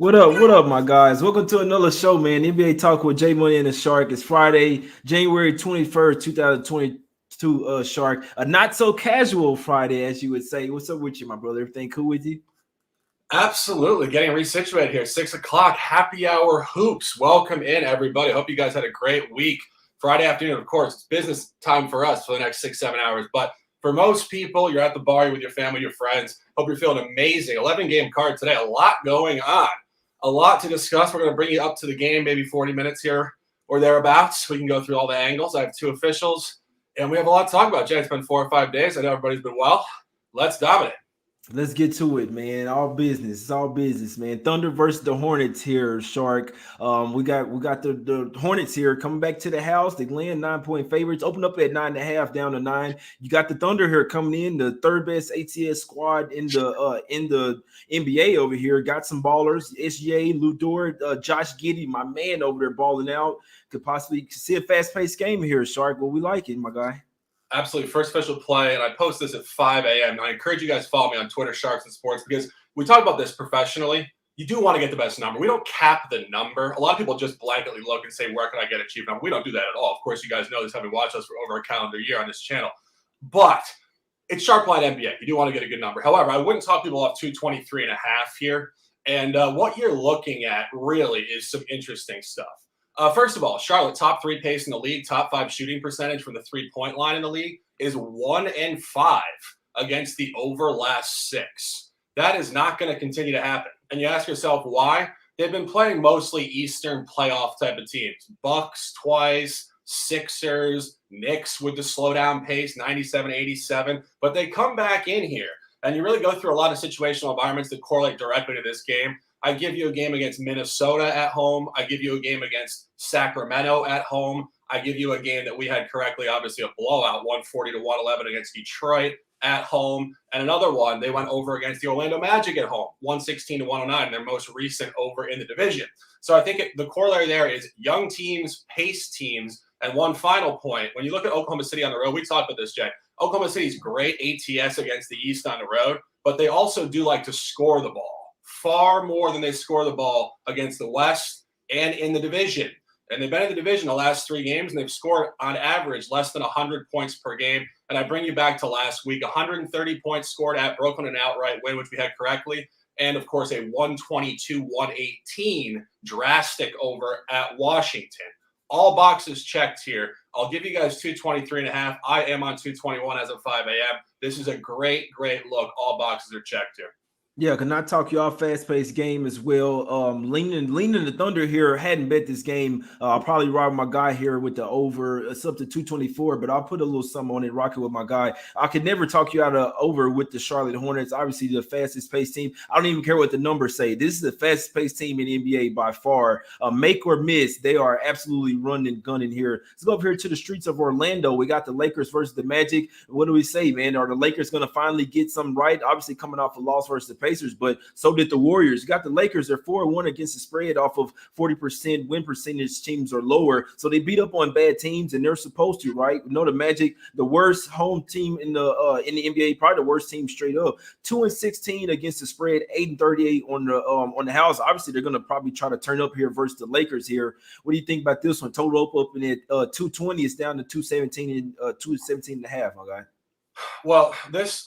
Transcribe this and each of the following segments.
What up? What up, my guys? Welcome to another show, man. NBA Talk with J Money and the Shark. It's Friday, January 21st, 2022. Shark, a not so casual Friday, as you would say. What's up with you, my brother? Everything cool with you? Absolutely. Getting resituated here. 6 o'clock, happy hour hoops. Welcome in, everybody. Hope you guys had a great week. Friday afternoon, of course, it's business time for us for the next 6-7 hours. But for most people, you're at the bar with your family, your friends. Hope you're feeling amazing. 11-game card today. A lot going on. A lot to discuss. We're going to bring you up to the game, maybe 40 minutes here or thereabouts. We can go through all the angles. I have two officials, and we have a lot to talk about. Jay, it's been 4 or 5 days. I know everybody's been well. Let's dominate. Let's get to it, man. All business. It's all business, man. Thunder versus the Hornets here, Shark. We got the Hornets here coming back to the house. They land 9-point favorites. Open up at 9.5, down to 9. You got the Thunder here coming in, the third best ATS squad in the NBA over here. Got some ballers. SGA, Lou Dort, Josh Giddey, my man over there balling out. Could possibly see a fast-paced game here, Shark. Well, we like it, my guy. Absolutely. First official play, and I post this at 5 a.m. I encourage you guys to follow me on Twitter, Sharks and Sports, because we talk about this professionally. You do want to get the best number. We don't cap the number. A lot of people just blanketly look and say, where can I get a cheap number? We don't do that at all. Of course, you guys know this, having watched us for over a calendar year on this channel. But it's sharp line NBA. You do want to get a good number. However, I wouldn't talk people off 223.5 here. And what you're looking at really is some interesting stuff. First of all, Charlotte, top 3 pace in the league, top 5 shooting percentage from the 3-point line in the league, is 1-5 against the over last 6. That is not going to continue to happen. And you ask yourself why? They've been playing mostly Eastern playoff type of teams. Bucks twice, Sixers, Knicks with the slowdown pace, 97-87. But they come back in here, and you really go through a lot of situational environments that correlate directly to this game. I give you a game against Minnesota at home. I give you a game against Sacramento at home. I give you a game that we had correctly, obviously a blowout, 140-111 against Detroit at home. And another one, they went over against the Orlando Magic at home, 116-109, their most recent over in the division. So I think the corollary there is young teams, pace teams. And one final point, when you look at Oklahoma City on the road, we talked about this, Jay. Oklahoma City's great ATS against the East on the road, but they also do like to score the ball far more than they score the ball against the West and in the division. And they've been in the division the last 3 games, and they've scored on average less than 100 points per game. And I bring you back to last week, 130 points scored at Brooklyn, an outright win, which we had correctly. And, of course, a 122-118 drastic over at Washington. All boxes checked here. I'll give you guys 223.5. I am on 221 as of 5 a.m. This is a great, great look. All boxes are checked here. Yeah, can I talk you off fast-paced game as well? Leaning the Thunder here. Hadn't bet this game. I'll probably rob my guy here with the over. It's up to 224, but I'll put a little something on it, rock it with my guy. I could never talk you out of over with the Charlotte Hornets. Obviously, the fastest-paced team. I don't even care what the numbers say. This is the fastest-paced team in the NBA by far. Make or miss, they are absolutely running, gunning here. Let's go up here to the streets of Orlando. We got the Lakers versus the Magic. What do we say, man? Are the Lakers going to finally get some right? Obviously, coming off a loss versus the Pacers, but so did the Warriors. You got the Lakers. They're 4-1 against the spread off of 40% win percentage teams or lower. So they beat up on bad teams, and they're supposed to, right? We know the Magic, the worst home team in the NBA, probably the worst team straight up. 2-16 against the spread, 8-38 on the house. Obviously, they're gonna probably try to turn up here versus the Lakers here. What do you think about this one? Total up in at 220. It's down to 217 and 217.5, my guy. Well,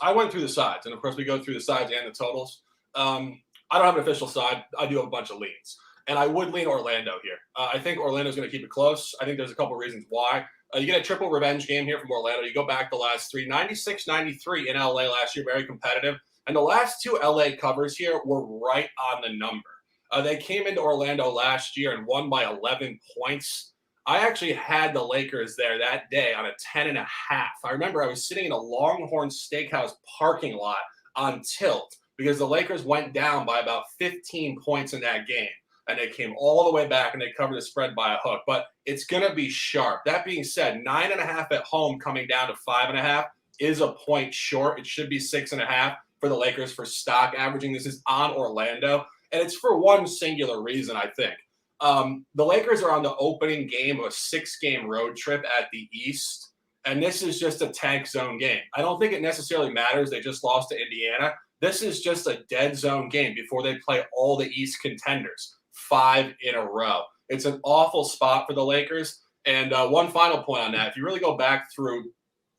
I went through the sides, and of course, we go through the sides and the totals. I don't have an official side. I do have a bunch of leans. And I would lean Orlando here. I think Orlando's going to keep it close. I think there's a couple reasons why. You get a triple revenge game here from Orlando. You go back the last 3, 96-93 in LA last year, very competitive. And the last 2 LA covers here were right on the number. They came into Orlando last year and won by 11 points. I actually had the Lakers there that day on a 10.5. I remember I was sitting in a Longhorn Steakhouse parking lot on tilt, because the Lakers went down by about 15 points in that game, and they came all the way back, and they covered the spread by a hook. But it's going to be sharp. That being said, 9.5 at home coming down to 5.5 is a point short. It should be 6.5 for the Lakers for stock averaging. This is on Orlando, and it's for one singular reason, I think. The Lakers are on the opening game of a 6-game road trip at the East, and this is just a tank zone game. I don't think it necessarily matters. They just lost to Indiana. This is just a dead zone game before they play all the East contenders, 5 in a row. It's an awful spot for the Lakers. And one final point on that, if you really go back through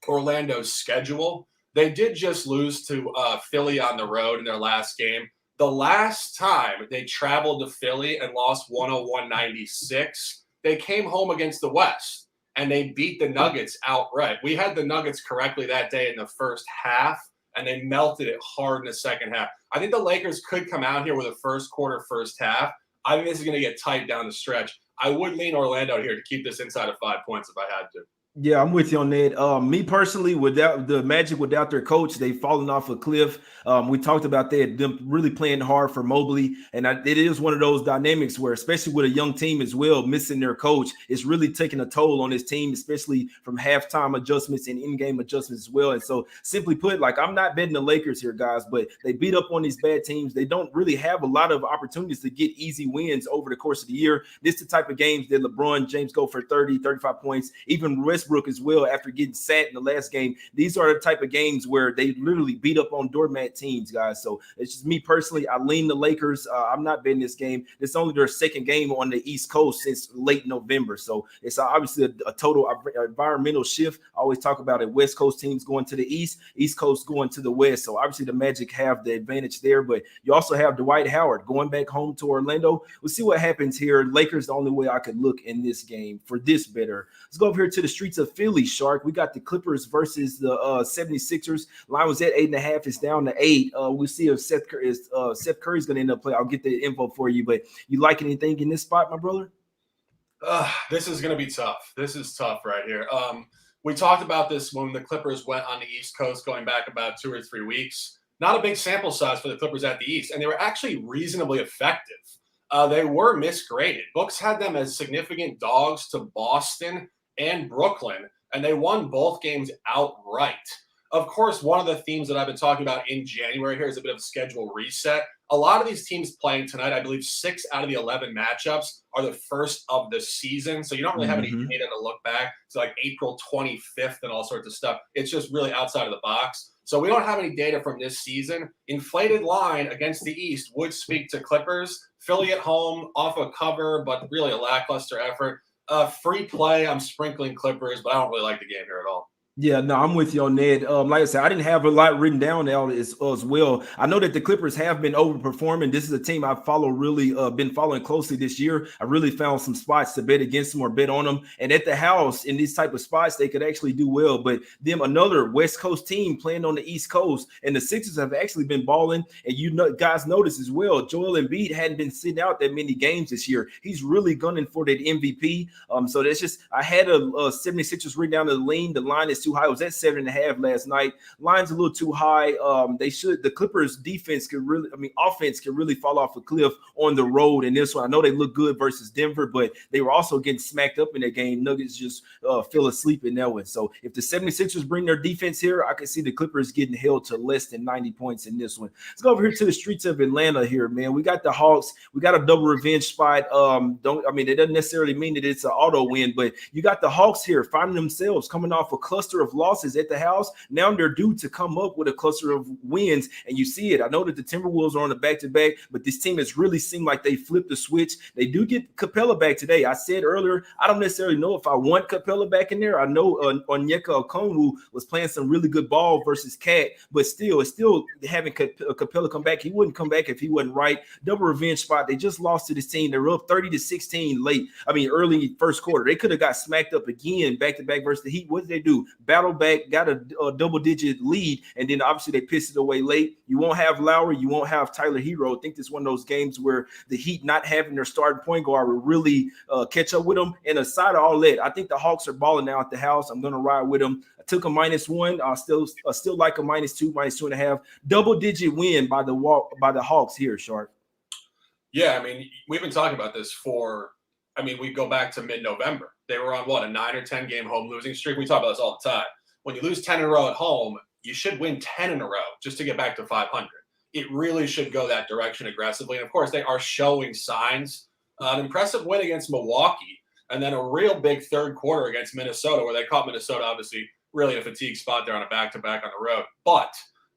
Orlando's schedule, they did just lose to Philly on the road in their last game. The last time they traveled to Philly and lost 101-96, they came home against the West, and they beat the Nuggets outright. We had the Nuggets correctly that day in the first half, and they melted it hard in the second half. I think the Lakers could come out here with a first quarter, first half. I think this is going to get tight down the stretch. I would lean Orlando here to keep this inside of 5 points if I had to. Yeah, I'm with you on that. Me personally, without the Magic, without their coach, they've fallen off a cliff. We talked about that, them really playing hard for Mobley. And it is one of those dynamics where, especially with a young team as well, missing their coach, it's really taking a toll on this team, especially from halftime adjustments and in-game adjustments as well. And so simply put, like, I'm not betting the Lakers here, guys, but they beat up on these bad teams. They don't really have a lot of opportunities to get easy wins over the course of the year. This is the type of games that LeBron James go for 30, 35 points, even Westbrook as well after getting sat in the last game. These are the type of games where they literally beat up on doormat teams, guys. So it's just me personally. I lean the Lakers. I'm not betting this game. It's only their second game on the East Coast since late November. So it's obviously a total environmental shift. I always talk about it. West Coast teams going to the East, East Coast going to the West. So obviously the Magic have the advantage there, but you also have Dwight Howard going back home to Orlando. We'll see what happens here. Lakers, the only way I could look in this game for this better. Let's go over here to the streets of Philly, Shark. We got the Clippers versus the 76ers. Line was at 8.5. It's down to 8. We'll see if Seth Curry's going to end up playing. I'll get the info for you, but you like anything in this spot, my brother? This is going to be tough. This is tough right here. We talked about this when the Clippers went on the East Coast going back about 2 or 3 weeks. Not a big sample size for the Clippers at the East, and they were actually reasonably effective. They were misgraded. Books had them as significant dogs to Boston and Brooklyn, and they won both games outright. Of course, one of the themes that I've been talking about in January here is a bit of a schedule reset. A lot of these teams playing tonight, I believe 6 out of the 11 matchups are the first of the season. So you don't really have any data to look back to like April 25th and all sorts of stuff. It's just really outside of the box. So we don't have any data from this season. Inflated line against the East would speak to Clippers. Philly at home, off a cover, but really a lackluster effort. Free play, I'm sprinkling Clippers, but I don't really like the game here at all. Yeah, no, I'm with you on that. Like I said, I didn't have a lot written down as well. I know that the Clippers have been overperforming. This is a team I've been following closely this year. I really found some spots to bet against them or bet on them. And at the house, in these type of spots, they could actually do well. But them, another West Coast team playing on the East Coast, and the Sixers have actually been balling. And guys notice as well, Joel Embiid hadn't been sitting out that many games this year. He's really gunning for that MVP. So that's just, I had a 76ers written down to the lean. The line is too high. It was at 7.5 last night. Line's a little too high. The Clippers offense can really fall off a cliff on the road in this one. I know they look good versus Denver, but they were also getting smacked up in that game. Nuggets just fell asleep in that one. So if the 76ers bring their defense here, I can see the Clippers getting held to less than 90 points in this one. Let's go over here to the streets of Atlanta here, man. We got the Hawks. We got a double revenge spot. It doesn't necessarily mean that it's an auto win, but you got the Hawks here finding themselves coming off a cluster of losses at the house. Now they're due to come up with a cluster of wins, and you see it. I know that the Timberwolves are on the back-to-back, but this team has really seemed like they flipped the switch. They do get Capella back today. I said earlier, I don't necessarily know if I want Capella back in there. I know Onyeka Okongwu was playing some really good ball versus Cat, but still having Capella come back. He wouldn't come back if he wasn't right. Double revenge spot. They just lost to this team. They were up 30-16 early first quarter. They could have got smacked up again back-to-back versus the Heat. What did they do? Battle back, got a double-digit lead, and then obviously they pissed it away late. You won't have Lowry. You won't have Tyler Hero. I think this is one of those games where the Heat not having their starting point guard will really catch up with them. And aside of all that, I think the Hawks are balling now at the house. I'm going to ride with them. I took a -1. I still like a -2, -2.5. Double-digit win by the Hawks here, Shark. Yeah, I mean, we've been talking about this we go back to mid-November. They were on, a 9 or 10 game home losing streak? We talk about this all the time. When you lose 10 in a row at home, you should win 10 in a row just to get back to 500. It really should go that direction aggressively. And, of course, they are showing signs. An impressive win against Milwaukee, and then a real big third quarter against Minnesota, where they caught Minnesota, obviously, really in a fatigue spot there on a back-to-back on the road. But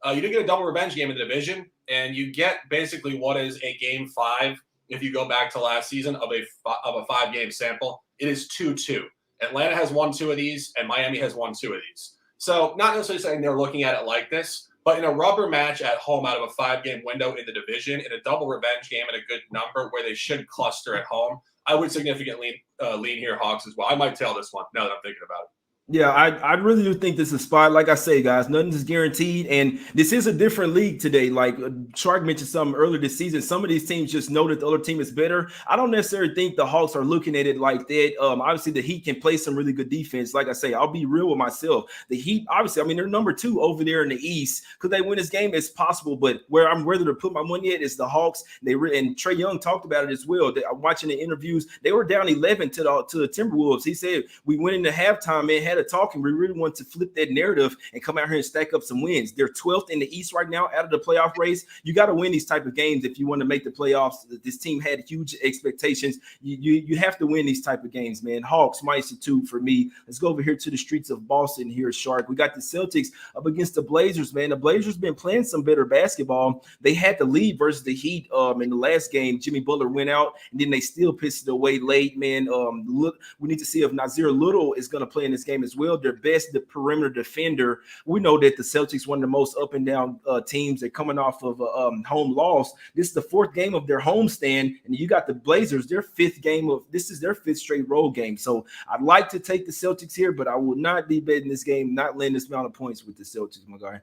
You do get a double revenge game in the division, and you get basically what is a game 5. If you go back to last season of a 5-game sample, it is 2-2. Atlanta has won 2 of these, and Miami has won 2 of these. So not necessarily saying they're looking at it like this, but in a rubber match at home out of a 5-game window in the division, in a double revenge game at a good number where they should cluster at home, I would significantly lean here Hawks as well. I might tail this one now that I'm thinking about it. Yeah, I really do think this is a spot. Like I say, guys, nothing is guaranteed. And this is a different league today. Like Shark mentioned something earlier this season. Some of these teams just know that the other team is better. I don't necessarily think the Hawks are looking at it like that. Obviously, the Heat can play some really good defense. Like I say, I'll be real with myself. The Heat, obviously, I mean, they're number 2 over there in the East. Could they win this game? It's possible. But where I'm ready to put my money at is the Hawks. And Trae Young talked about it as well. I'm watching the interviews. They were down 11 to the Timberwolves. He said, we went into halftime, man, had a talk, and we really want to flip that narrative and come out here and stack up some wins. They're 12th in the East right now out of the playoff race. You got to win these type of games if you want to make the playoffs. This team had huge expectations. You have to win these type of games, man. Hawks -2 for me. Let's go over here to the streets of Boston here, Shark. We got the Celtics up against the Blazers, man. The Blazers been playing some better basketball. They had the lead versus the Heat in the last game. Jimmy Butler went out, and then they still pissed it away late, man. Look, we need to see if Nasir Little is going to play in this game as well. The perimeter defender. We know that the Celtics one of the most up and down teams. They're coming off of a home loss. This is the 4th game of their homestand, and you got the Blazers. This is their 5th straight road game. So I'd like to take the Celtics here, but I will not be betting this game, not laying this amount of points with the Celtics, my guy.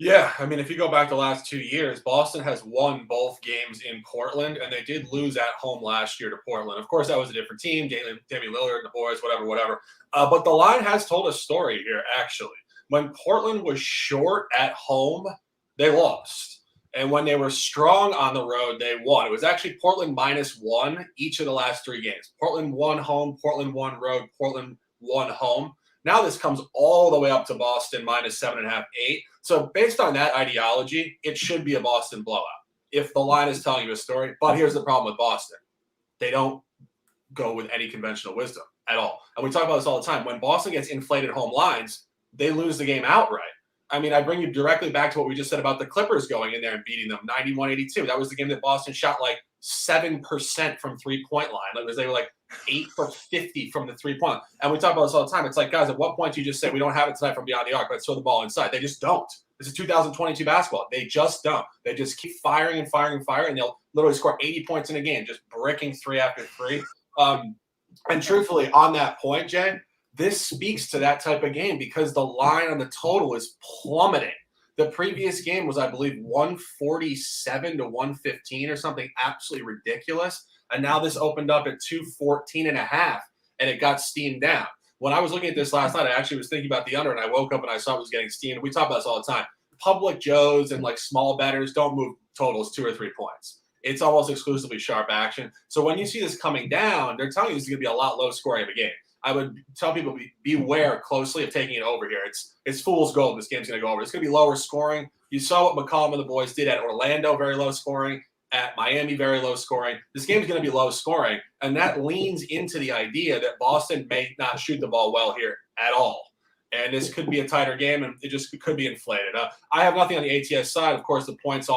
Yeah, I mean, if you go back the last 2 years, Boston has won both games in Portland, and they did lose at home last year to Portland. Of course, that was a different team, Damian Lillard and the boys, whatever. But the line has told a story here, actually. When Portland was short at home, they lost. And when they were strong on the road, they won. It was actually Portland -1 each of the last 3 games. Portland won home, Portland won road, Portland won home. Now this comes all the way up to Boston -7.5, 8. So based on that ideology, it should be a Boston blowout if the line is telling you a story. But here's the problem with Boston. They don't go with any conventional wisdom at all. And we talk about this all the time. When Boston gets inflated home lines, they lose the game outright. I mean, I bring you directly back to what we just said about the Clippers going in there and beating them 91-82. That was the game that Boston shot like 7% from three-point line. Like, they were like 8 for 50 from the three-point line. And we talk about this all the time. It's like, guys, at what point do you just say we don't have it tonight from beyond the arc, let's throw the ball inside? They just don't. This is 2022 basketball. They just don't. They just keep firing, and they'll literally score 80 points in a game, just bricking 3 after 3. And truthfully, on that point, Jay, this speaks to that type of game because the line on the total is plummeting. The previous game was, I believe, 147 to 115 or something absolutely ridiculous. And now this opened up at 214.5, and it got steamed down. When I was looking at this last night, I actually was thinking about the under, and I woke up and I saw it was getting steamed. We talk about this all the time. Public Joes and like small bettors don't move totals 2 or 3 points. It's almost exclusively sharp action. So when you see this coming down, they're telling you this is going to be a lot low scoring of a game. I would tell people beware closely of taking it over here. It's fool's gold. This game's going to go over. It's going to be lower scoring. You saw what McCollum and the boys did at Orlando, very low scoring. At Miami, very low scoring. This game's going to be low scoring, and that leans into the idea that Boston may not shoot the ball well here at all. And this could be a tighter game, and it just could be inflated. I have nothing on the ATS side. Of course, the points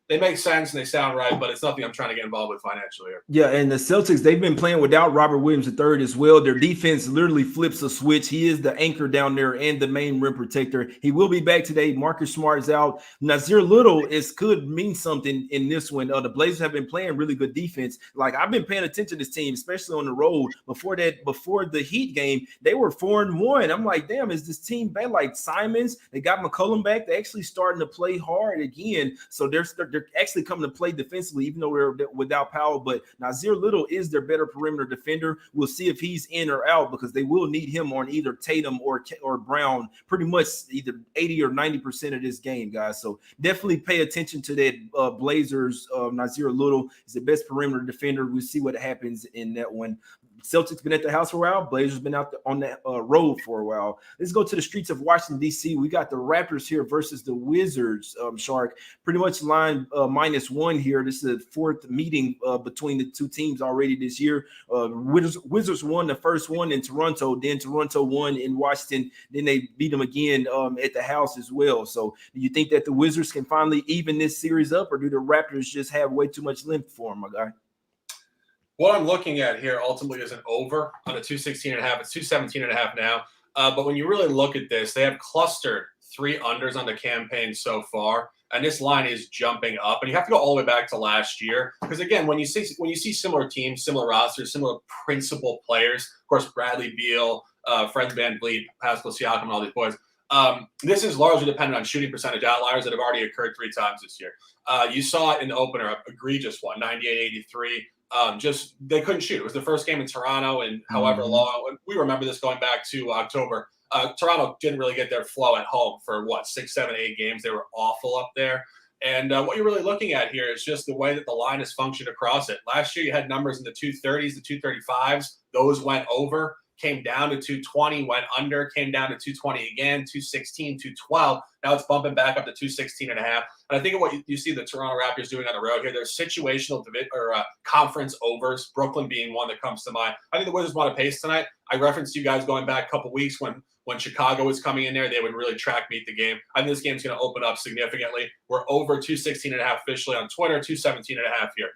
they make sense and they sound right, but it's nothing I'm trying to get involved with financially here. Yeah, and the Celtics, they've been playing without Robert Williams III as well. Their defense literally flips a switch. He is the anchor down there and the main rim protector. He will be back today. Marcus Smart is out. Nasir Little could mean something in this one. The Blazers have been playing really good defense. Like, I've been paying attention to this team, especially on the road. Before the Heat game, they were 4-1. I'm like, damn, is this team bad? Like Simons, they got McCollum back. They're actually starting to play hard again. So they're actually coming to play defensively, even though they're without Powell. But Nasir Little is their better perimeter defender. We'll see if he's in or out because they will need him on either Tatum or Brown pretty much either 80 or 90% of this game, guys. So definitely pay attention to that Blazers. Nasir Little is the best perimeter defender. We'll see what happens in that one. Celtics been at the house for a while. Blazers been out on that road for a while. Let's go to the streets of Washington, D.C. We got the Raptors here versus the Wizards, Shark. Pretty much line -1 here. This is the fourth meeting between the two teams already this year. Wizards won the first one in Toronto, then Toronto won in Washington. Then they beat them again at the house as well. So do you think that the Wizards can finally even this series up, or do the Raptors just have way too much length for them, my guy? What I'm looking at here ultimately is an over on a 216.5. It's 217.5 now. But when you really look at this, they have clustered 3 unders on the campaign so far, and this line is jumping up. And you have to go all the way back to last year, because again, when you see similar teams, similar rosters, similar principal players, of course, Bradley Beal, Fred VanVleet, Pascal Siakam, and all these boys. This is largely dependent on shooting percentage outliers that have already occurred 3 times this year. You saw it in the opener, an egregious one, 98-83. Just they couldn't shoot. It was the first game in Toronto in however long. We remember this going back to October. Toronto didn't really get their flow at home for 6, 7, 8 games. They were awful up there. And what you're really looking at here is just the way that the line has functioned across it. Last year, you had numbers in the 230s, the 235s. Those went over, came down to 220, went under, came down to 220 again, 216, 212. Now it's bumping back up to 216.5. And I think what you see the Toronto Raptors doing on the road here, there's situational conference overs, Brooklyn being one that comes to mind. I think the Wizards want to pace tonight. I referenced you guys going back a couple weeks when Chicago was coming in there, they would really track meet the game. I think this game's going to open up significantly. We're over 216.5 officially on Twitter, 217.5 here.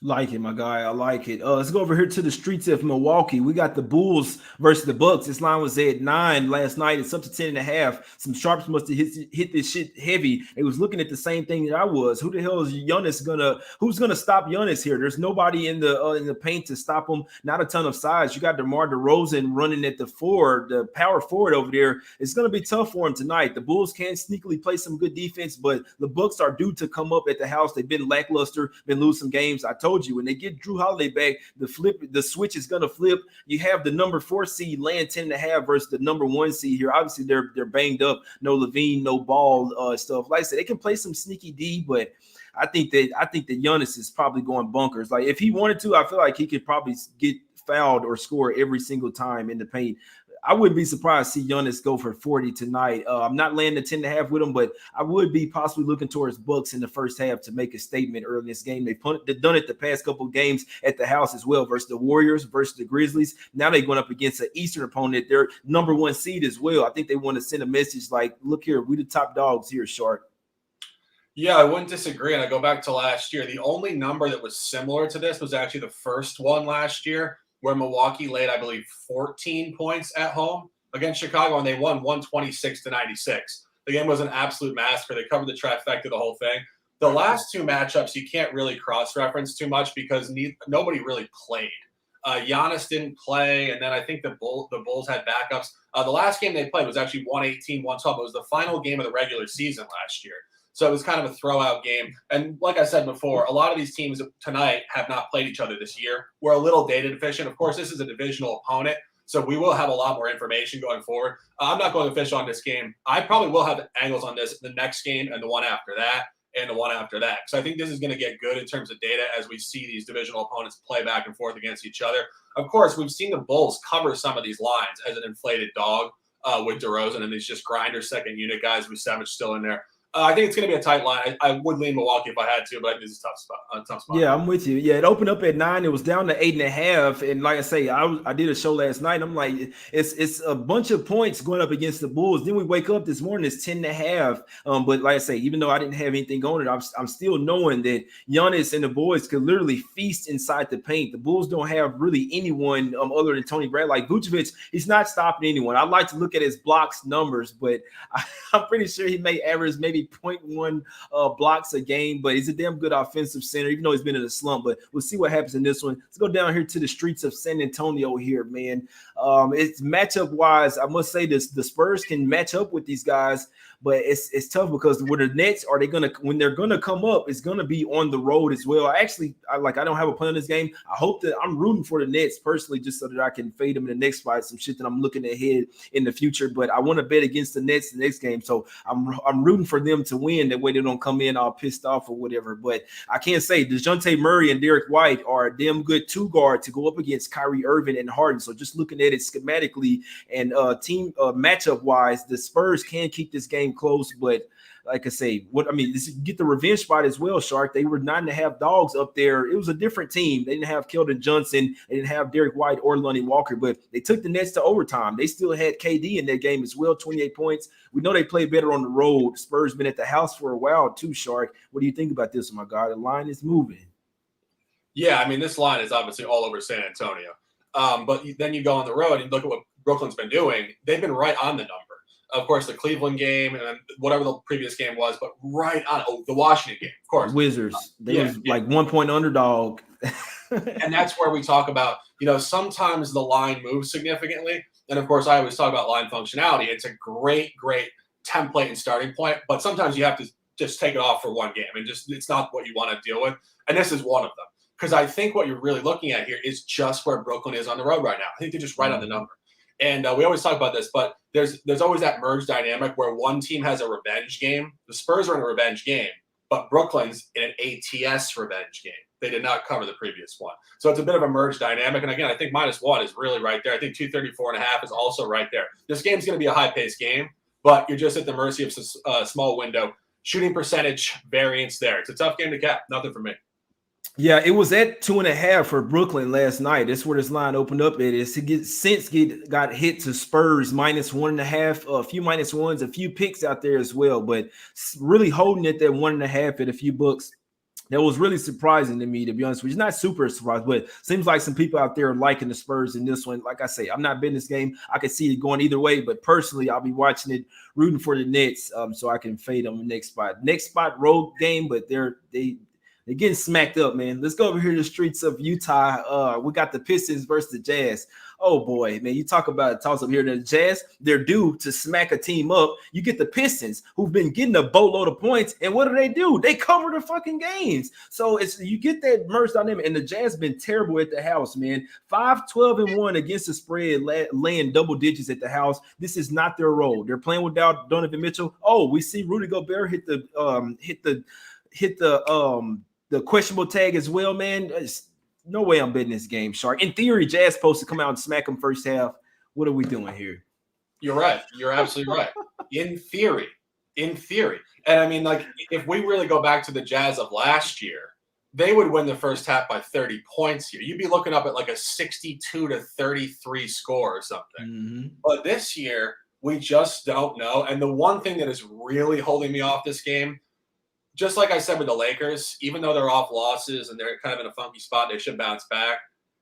Like it, my guy. I like it. Let's go over here to the streets of Milwaukee. We got the Bulls versus the Bucks. This line was at 9 last night. It's up to 10.5. Some sharps must have hit this shit heavy. They was looking at the same thing that I was. Who the hell is Giannis who's gonna stop Giannis here? There's nobody in the paint to stop him. Not a ton of size. You got DeMar DeRozan running at the 4, the power forward over there. It's gonna be tough for him tonight. The Bulls can sneakily play some good defense, but the Bucks are due to come up at the house. They've been lackluster, been losing some games. I told you when they get Drew Holiday back, the switch is gonna flip. You have the number 4 seed laying 10.5 versus the number 1 seed here. Obviously, they're banged up. No Levine, no Ball stuff. Like I said, they can play some sneaky D, but I think that Giannis is probably going bunkers. Like if he wanted to, I feel like he could probably get fouled or score every single time in the paint. I wouldn't be surprised to see Giannis go for 40 tonight. I'm not laying the 10.5 with him, but I would be possibly looking towards Bucks in the first half to make a statement early in this game. They've done it the past couple of games at the house as well versus the Warriors, versus the Grizzlies. Now they're going up against an Eastern opponent. They're number 1 seed as well. I think they want to send a message like, look here, we the top dogs here, Shark. Yeah, I wouldn't disagree. And I go back to last year. The only number that was similar to this was actually the first one last year, where Milwaukee laid, I believe, 14 points at home against Chicago, and they won 126-96. The game was an absolute massacre. They covered the trifecta, the whole thing. The last 2 matchups, you can't really cross-reference too much because nobody really played. Giannis didn't play, and then I think the Bulls had backups. The last game they played was actually 118-112. It was the final game of the regular season last year. So it was kind of a throwout game. And like I said before, a lot of these teams tonight have not played each other this year. We're a little data deficient. Of course, this is a divisional opponent, so we will have a lot more information going forward. I'm not going official on this game. I probably will have angles on this the next game and the one after that and the one after that. So I think this is going to get good in terms of data as we see these divisional opponents play back and forth against each other. Of course, we've seen the Bulls cover some of these lines as an inflated dog with DeRozan and these just grinder second unit guys with Savage still in there. I think it's going to be a tight line. I would lean Milwaukee if I had to, but this is a tough spot. Yeah, I'm with you. Yeah, it opened up at 9. It was down to 8.5. And like I say, I did a show last night. I'm like, it's a bunch of points going up against the Bulls. Then we wake up this morning, it's 10.5. But like I say, even though I didn't have anything on it, I'm still knowing that Giannis and the boys could literally feast inside the paint. The Bulls don't have really anyone other than Tony Brad. Like Vucevic, he's not stopping anyone. I like to look at his blocks numbers, but I'm pretty sure he may average maybe 0.1 blocks a game, but he's a damn good offensive center, even though he's been in a slump. But we'll see what happens in this one. Let's go down here to the streets of San Antonio here, man. It's matchup wise, I must say this: the Spurs can match up with these guys, but it's tough because when the Nets when they're gonna come up, it's gonna be on the road as well. I don't have a plan in this game. I hope that I'm rooting for the Nets personally, just so that I can fade them in the next fight. Some shit that I'm looking ahead in the future, but I want to bet against the Nets the next game, so I'm rooting for them them to win. That way they don't come in all pissed off or whatever. But I can't say DeJounte Murray and Derek White are a damn good two guard to go up against Kyrie Irving and Harden. So just looking at it schematically and team matchup wise, the Spurs can keep this game close. But like I say, this get the revenge spot as well, Shark. They were 9.5 dogs up there. It was a different team. They didn't have Keldon Johnson. They didn't have Derek White or Lonnie Walker, but they took the Nets to overtime. They still had KD in that game as well, 28 points. We know they play better on the road. Spurs been at the house for a while too, Shark. What do you think about this, my guy? The line is moving. Yeah, this line is obviously all over San Antonio. But then you go on the road and look at what Brooklyn's been doing. They've been right on the number. Of course, the Cleveland game and then whatever the previous game was, but right on the Washington game, of course. Wizards. They was like 1 point underdog. And that's where we talk about, sometimes the line moves significantly. And of course, I always talk about line functionality. It's a great, great template and starting point, but sometimes you have to just take it off for one game and it's not what you want to deal with. And this is one of them. Because I think what you're really looking at here is just where Brooklyn is on the road right now. I think they're just right on the number. And we always talk about this, but there's always that merge dynamic where one team has a revenge game. The Spurs are in a revenge game, but Brooklyn's in an ATS revenge game. They did not cover the previous one. So it's a bit of a merge dynamic. And again, I think -1 is really right there. I think 234.5 is also right there. This game's going to be a high-paced game, but you're just at the mercy of a small window. Shooting percentage variance there. It's a tough game to cap. Nothing for me. Yeah, it was at 2.5 for Brooklyn last night. That's where this line opened up. Got hit to Spurs -1.5, a few -1s, a few picks out there as well, but really holding it at 1.5 at a few books. That was really surprising to me, to be honest with you. It's not super surprised, but seems like some people out there are liking the Spurs in this one. Like I say, I'm not betting this game. I can see it going either way, but personally, I'll be watching it, rooting for the Nets, so I can fade them the next spot. Next spot, road game, but they're getting smacked up, man. Let's go over here to the streets of Utah. We got the Pistons versus the Jazz. Oh, boy, man, you talk about a toss-up here. The Jazz, they're due to smack a team up. You get the Pistons, who've been getting a boatload of points, and what do? They cover the fucking games. So you get that merged dynamic, and the Jazz been terrible at the house, man. 5-12-1 against the spread, laying double digits at the house. This is not their role. They're playing without Donovan Mitchell. Oh, we see Rudy Gobert hit the questionable tag as well, man. There's no way I'm betting this game, Shark. In theory, Jazz supposed to come out and smack them first half. What are we doing here? You're right. You're absolutely right. In theory. And if we really go back to the Jazz of last year, they would win the first half by 30 points here. You'd be looking up at like a 62-33 score or something. Mm-hmm. But this year, we just don't know. And the one thing that is really holding me off this game, just like I said with the Lakers, even though they're off losses and they're kind of in a funky spot, they should bounce back.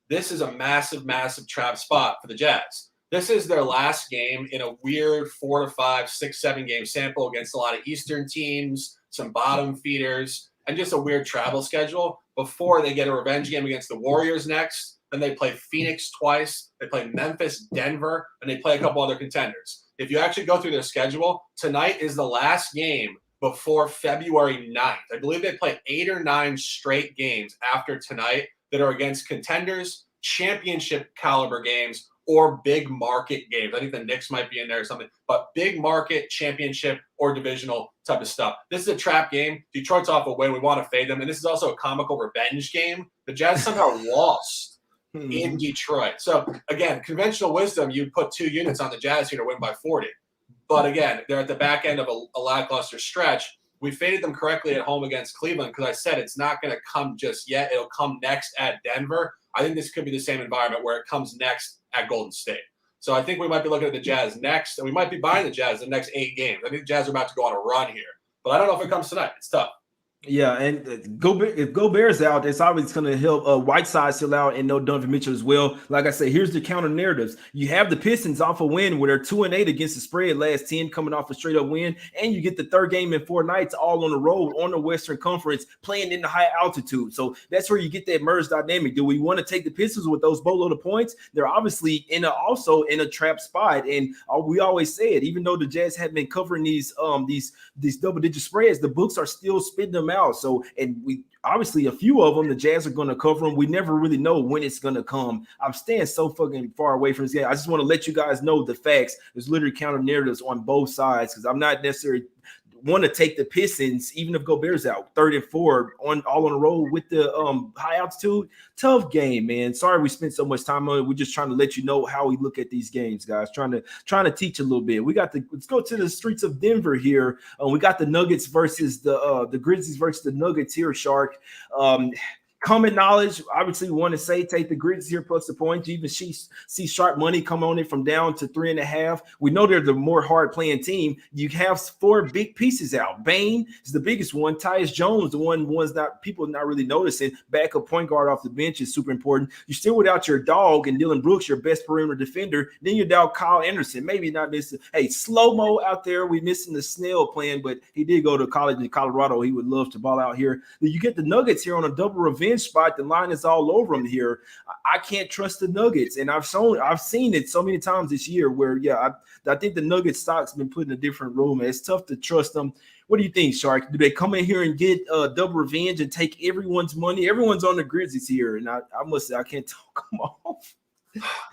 This is a massive, massive trap spot for the Jazz. This is their last game in a weird 4 to 5, 6, 7 game sample against a lot of Eastern teams, some bottom feeders, and just a weird travel schedule before they get a revenge game against the Warriors next. Then they play Phoenix twice. They play Memphis, Denver, and they play a couple other contenders. If you actually go through their schedule, tonight is the last game before February 9th. I believe they play 8 or 9 straight games after tonight that are against contenders, championship caliber games, or big market games. I think the Knicks might be in there or something, but big market, championship, or divisional type of stuff. This is a trap game. Detroit's off a win. We want to fade them. And this is also a comical revenge game. The Jazz somehow lost in Detroit. So, again, conventional wisdom, you'd put 2 units on the Jazz here to win by 40. But again, they're at the back end of a lackluster stretch. We faded them correctly at home against Cleveland because I said it's not going to come just yet. It'll come next at Denver. I think this could be the same environment where it comes next at Golden State. So I think we might be looking at the Jazz next, and we might be buying the Jazz the next 8 games. I think the Jazz are about to go on a run here. But I don't know if it comes tonight. It's tough. Yeah, and if Gobert's out, it's obviously going to help Whiteside still out and no Donovan Mitchell as well. Like I say, here's the counter narratives. You have the Pistons off a win where they're 2-8 against the spread last 10, coming off a straight up win, and you get the third game in 4 nights all on the road on the Western Conference, playing in the high altitude. So that's where you get that merge dynamic. Do we want to take the Pistons with those boatload of points? They're obviously also in a trap spot, and we always say it. Even though the Jazz have been covering these double digit spreads, the books are still spitting them out. So, and we obviously a few of them, the Jazz are going to cover them. We never really know when it's going to come. I'm staying so fucking far away from this game. I just want to let you guys know the facts. There's literally counter narratives on both sides because I'm not necessarily want to take the Pistons, even if Gobert's out, 3rd and 4 all on the road with the high altitude. Tough game, man. Sorry we spent so much time on it. We're just trying to let you know how we look at these games, guys. Trying to teach a little bit. Let's go to the streets of Denver here. We got the Nuggets versus the Grizzlies versus the Nuggets here, Shark. Common knowledge, obviously, we want to say take the Grizzlies here plus the points. You even see sharp money come on it from down to 3.5. We know they're the more hard playing team. You have 4 big pieces out. Bane is the biggest one. Tyus Jones, the one's not people not really noticing. Backup point guard off the bench is super important. You're still without your dog and Dylan Brooks, your best perimeter defender. Then your dog Kyle Anderson, maybe not missing. Hey, slow-mo out there. We missing the Snell playing, but he did go to college in Colorado. He would love to ball out here. You get the Nuggets here on a double revenge spot. The line is all over them here. I can't trust the Nuggets, and I've seen it so many times this year where I think the Nuggets stock's been put in a different room. It's tough to trust them. What do you think, Shark? Do they come in here and get double revenge and take everyone's money? Everyone's on the Grizzlies here, and I must say I can't talk them off.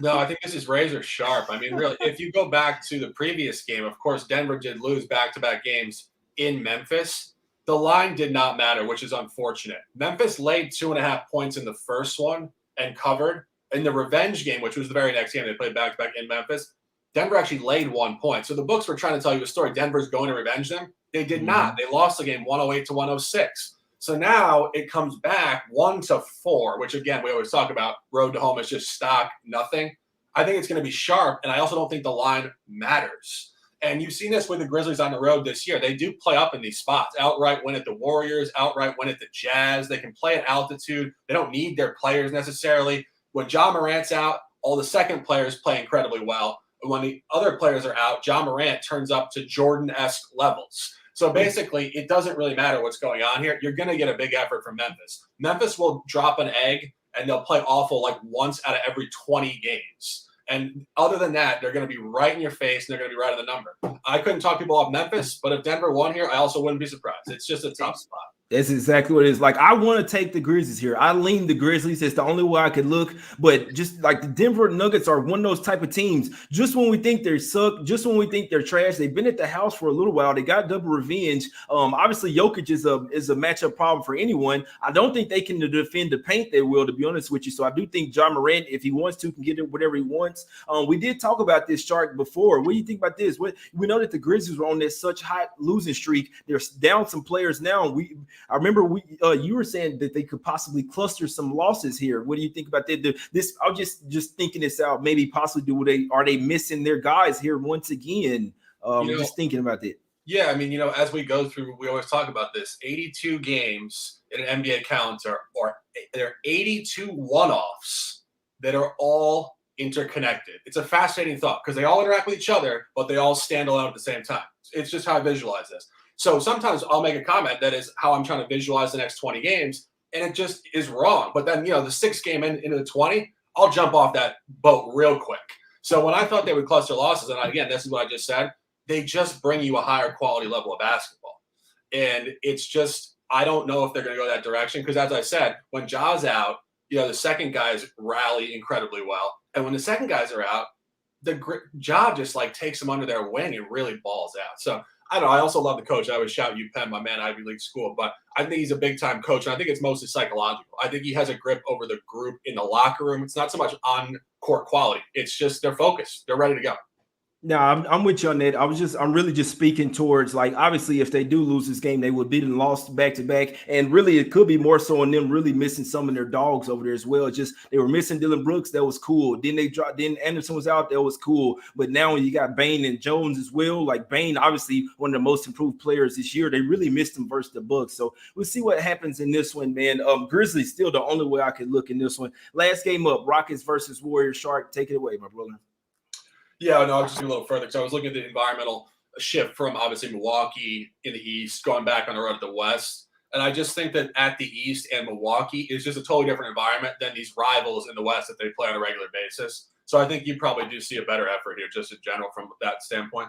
No, I think this is razor sharp. I mean, really, if you go back to the previous game, of course, Denver did lose back-to-back games in Memphis. The line did not matter, which is unfortunate. Memphis laid 2.5 points in the first one and covered. In the revenge game, which was the very next game they played back-to-back in Memphis, Denver actually laid 1 point. So the books were trying to tell you a story. Denver's going to revenge them. They did not. They lost the game 108-106. So now it comes back 1-4, which, again, we always talk about road to home is just stock, nothing. I think it's going to be sharp, and I also don't think the line matters. And you've seen this with the Grizzlies on the road this year. They do play up in these spots. Outright win at the Warriors, outright win at the Jazz. They can play at altitude. They don't need their players necessarily. When Ja Morant's out, all the second players play incredibly well. When the other players are out, Ja Morant turns up to Jordan-esque levels. So basically, it doesn't really matter what's going on here. You're going to get a big effort from Memphis. Memphis will drop an egg, and they'll play awful like once out of every 20 games. And other than that, they're going to be right in your face, and they're going to be right on the number. I couldn't talk people off Memphis, but if Denver won here, I also wouldn't be surprised. It's just a tough spot. That's exactly what it is. Like, I want to take the Grizzlies here. I lean the Grizzlies. It's the only way I could look. But just like the Denver Nuggets are one of those type of teams. Just when we think they're suck, just when we think they're trash, they've been at the house for a little while. They got double revenge. Obviously, Jokic is a matchup problem for anyone. I don't think they can defend the paint they will, to be honest with you. So I do think Ja Morant, if he wants to, can get it whatever he wants. We did talk about this Shark before. What do you think about this? We know that the Grizzlies were on this such hot losing streak. They're down some players now. I remember you were saying that they could possibly cluster some losses here. What do you think about that? I was just thinking this out. Maybe possibly are they missing their guys here once again? Just thinking about that. Yeah, I mean, as we go through, we always talk about this. 82 games in an NBA calendar, or there are 82 one-offs that are all interconnected. It's a fascinating thought because they all interact with each other, but they all stand alone at the same time. It's just how I visualize this. So sometimes I'll make a comment that is how I'm trying to visualize the next 20 games, and it just is wrong. But then, the 6th game into the 20, I'll jump off that boat real quick. So when I thought they would cluster losses, and again, this is what I just said, they just bring you a higher quality level of basketball. And it's just, I don't know if they're going to go that direction because, as I said, when Ja's out, the second guys rally incredibly well. And when the second guys are out, Ja just takes them under their wing and really balls out. So I don't know. I also love the coach. I always shout UPenn, my man, Ivy League school. But I think he's a big-time coach, and I think it's mostly psychological. I think he has a grip over the group in the locker room. It's not so much on-court quality. It's just they're focused. They're ready to go. No, I'm with you on that. I'm really just speaking towards, obviously if they do lose this game, they would be lost back to back. And really it could be more so on them really missing some of their dogs over there as well. Just they were missing Dylan Brooks. That was cool. Then Anderson was out. That was cool. But now when you got Bane and Jones as well, Bane, obviously one of the most improved players this year, they really missed him versus the Bucks. So we'll see what happens in this one, man. Grizzlies still the only way I could look in this one. Last game up, Rockets versus Warriors. Shark, take it away, my brother. Yeah, no, I'll just go a little further. So I was looking at the environmental shift from obviously Milwaukee in the East, going back on the road to the West. And I just think that at the East and Milwaukee is just a totally different environment than these rivals in the West that they play on a regular basis. So I think you probably do see a better effort here just in general from that standpoint.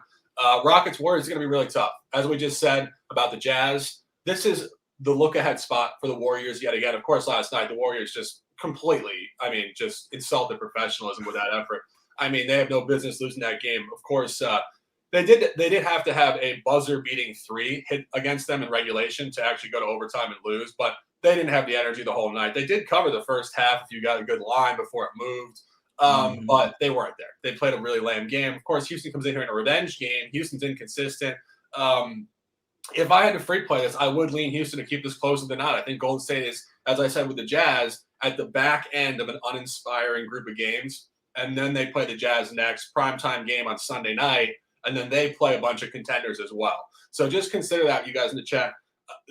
Rockets Warriors is going to be really tough. As we just said about the Jazz, this is the look-ahead spot for the Warriors yet again. Of course, last night the Warriors just completely, just insulted professionalism with that effort. They have no business losing that game. Of course, They did have to have a buzzer-beating 3 hit against them in regulation to actually go to overtime and lose, but they didn't have the energy the whole night. They did cover the first half if you got a good line before it moved, but they weren't there. They played a really lame game. Of course, Houston comes in here in a revenge game. Houston's inconsistent. If I had to free play this, I would lean Houston to keep this closer than not. I think Golden State is, as I said with the Jazz, at the back end of an uninspiring group of games, and then they play the Jazz next, primetime game on Sunday night, and then they play a bunch of contenders as well. So just consider that, you guys in the chat.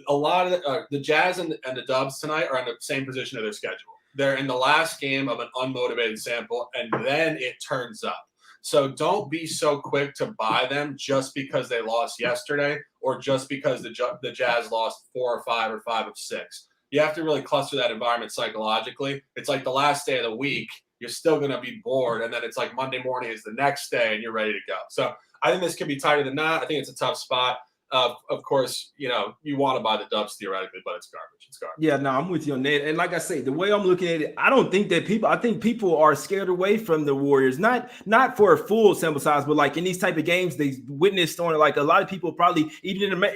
A lot of the Jazz and the Dubs tonight are in the same position of their schedule. They're in the last game of an unmotivated sample, and then it turns up. So don't be so quick to buy them just because they lost yesterday or just because the Jazz lost 4 or 5 or 5 of 6. You have to really cluster that environment psychologically. It's like the last day of the week, you're still going to be bored, and then it's like Monday morning is the next day, and you're ready to go. So I think this could be tighter than not. I think it's a tough spot. Of course, you want to buy the Dubs theoretically, but it's garbage. It's garbage. Yeah, no, I'm with you on that. And like I say, the way I'm looking at it, I think people are scared away from the Warriors, not for a full sample size, but like in these type of games, they witnessed on it. Like a lot of people probably,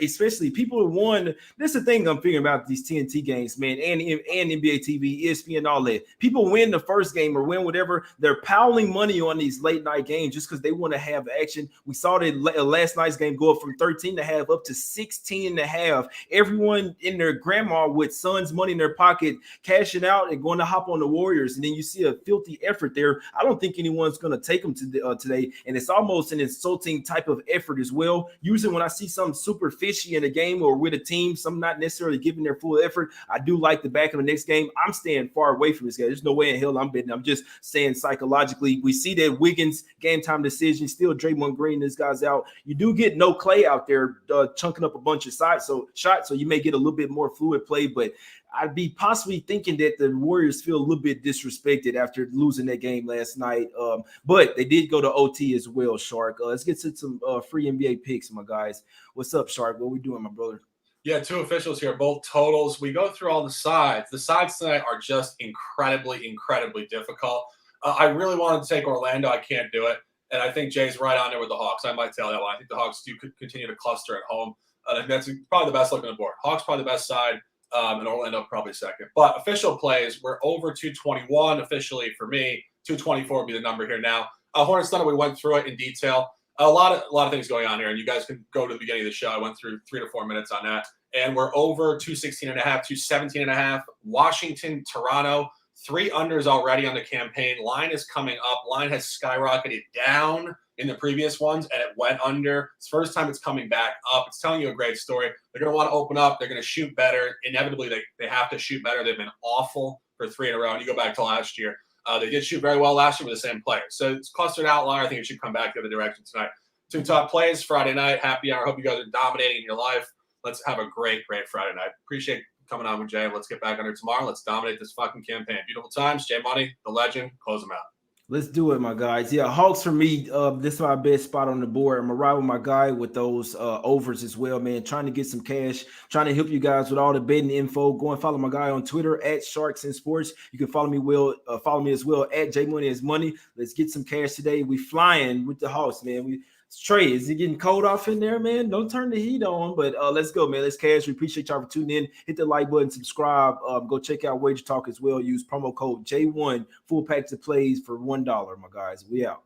especially people who won. This is the thing I'm figuring about these TNT games, man, and NBA TV, ESPN, all that. People win the first game or win whatever. They're piling money on these late night games just because they want to have action. We saw that last night's game go up from 13.5 up to 16.5. Everyone in their grandma with son's money in their pocket, cashing out and going to hop on the Warriors. And then you see a filthy effort there. I don't think anyone's going to take them today. And it's almost an insulting type of effort as well. Usually when I see something super fishy in a game or with a team, some not necessarily giving their full effort, I do like the back of the next game. I'm staying far away from this guy. There's no way in hell I'm betting. I'm just saying psychologically, we see that Wiggins game time decision, still Draymond Green, this guy's out. You do get no Clay out there chunking up a bunch of shots, so you may get a little bit more fluid play, but I'd be possibly thinking that the Warriors feel a little bit disrespected after losing that game last night. But they did go to OT as well, Shark. Let's get to some free NBA picks, my guys. What's up, Shark? What we doing, my brother? Yeah, 2 officials here, both totals. We go through all the sides. The sides tonight are just incredibly, incredibly difficult. I really wanted to take Orlando. I can't do it. And I think Jay's right on there with the Hawks. I might tell that one. I think the Hawks do continue to cluster at home. That's probably the best look on the board. Hawks probably the best side, and Orlando probably second. But official plays, we're over 221 officially for me. 224 would be the number here now. Hornets Thunder, we went through it in detail. A lot of things going on here, and you guys can go to the beginning of the show. I went through 3 to 4 minutes on that. And we're over 216.5, 217.5. Washington, Toronto. 3 unders already on the campaign. Line is coming up. Line has skyrocketed down in the previous ones, and it went under. It's the first time it's coming back up. It's telling you a great story. They're going to want to open up. They're going to shoot better. Inevitably, they have to shoot better. They've been awful for 3 in a row. And you go back to last year. They did shoot very well last year with the same players. So it's clustered outlier. I think it should come back the other direction tonight. 2 top plays Friday night. Happy hour. Hope you guys are dominating in your life. Let's have a great, great Friday night. Appreciate coming on with Jay. Let's get back under tomorrow. Let's dominate this fucking campaign. Beautiful times. Jay Money, the legend. Close them out. Let's do it, my guys. Yeah, Hawks for me. This is my best spot on the board. I'm gonna ride with my guy with those overs as well, man. Trying to get some cash, trying to help you guys with all the betting info. Go and follow my guy on Twitter at Sharks and Sports. You can follow me as well at J Money is Money. Let's get some cash today. We flying with the Hawks, man. Trey, is it getting cold off in there, man? Don't turn the heat on, but let's go, man. Let's cash. We appreciate y'all for tuning in. Hit the like button, subscribe. Go check out Wager Talk as well. Use promo code J1, full package of plays for $1, my guys. We out.